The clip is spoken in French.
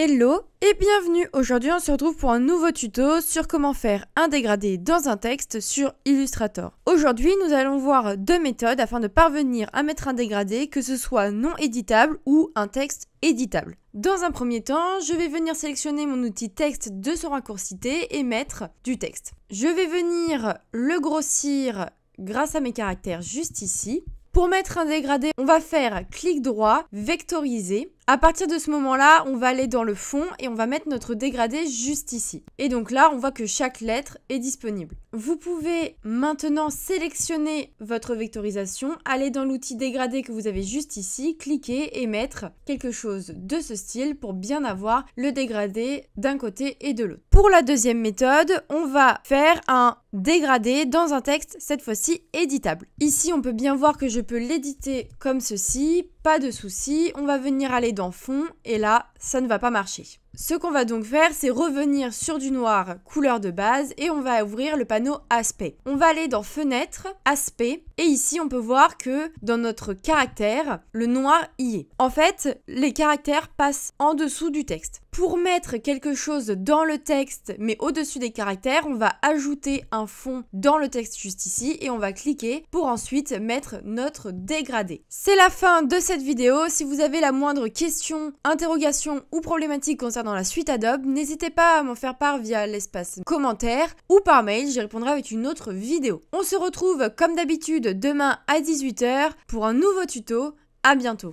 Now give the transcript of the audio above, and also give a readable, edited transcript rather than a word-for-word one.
Hello et bienvenue. Aujourd'hui on se retrouve pour un nouveau tuto sur comment faire un dégradé dans un texte sur Illustrator. Aujourd'hui nous allons voir deux méthodes afin de parvenir à mettre un dégradé, que ce soit non éditable ou un texte éditable. Dans un premier temps, je vais venir sélectionner mon outil texte de son raccourci T et mettre du texte. Je vais venir le grossir grâce à mes caractères juste ici. Pour mettre un dégradé, on va faire clic droit, vectoriser. À partir de ce moment-là, on va aller dans le fond et on va mettre notre dégradé juste ici. Et donc là, on voit que chaque lettre est disponible. Vous pouvez maintenant sélectionner votre vectorisation, aller dans l'outil dégradé que vous avez juste ici, cliquer et mettre quelque chose de ce style pour bien avoir le dégradé d'un côté et de l'autre. Pour la deuxième méthode, on va faire un dégradé dans un texte, cette fois-ci éditable. Ici, on peut bien voir que je peux l'éditer comme ceci, pas de souci, on va venir aller dans fond et là, ça ne va pas marcher. Ce qu'on va donc faire, c'est revenir sur du noir couleur de base et on va ouvrir le panneau aspect. On va aller dans fenêtre, aspect et ici on peut voir que dans notre caractère, le noir y est. En fait, les caractères passent en dessous du texte. Pour mettre quelque chose dans le texte mais au-dessus des caractères, on va ajouter un fond dans le texte juste ici et on va cliquer pour ensuite mettre notre dégradé. C'est la fin de cette vidéo. Si vous avez la moindre question, interrogation ou problématique concernant la suite Adobe, n'hésitez pas à m'en faire part via l'espace commentaire ou par mail, j'y répondrai avec une autre vidéo. On se retrouve comme d'habitude demain à 18 h pour un nouveau tuto. À bientôt.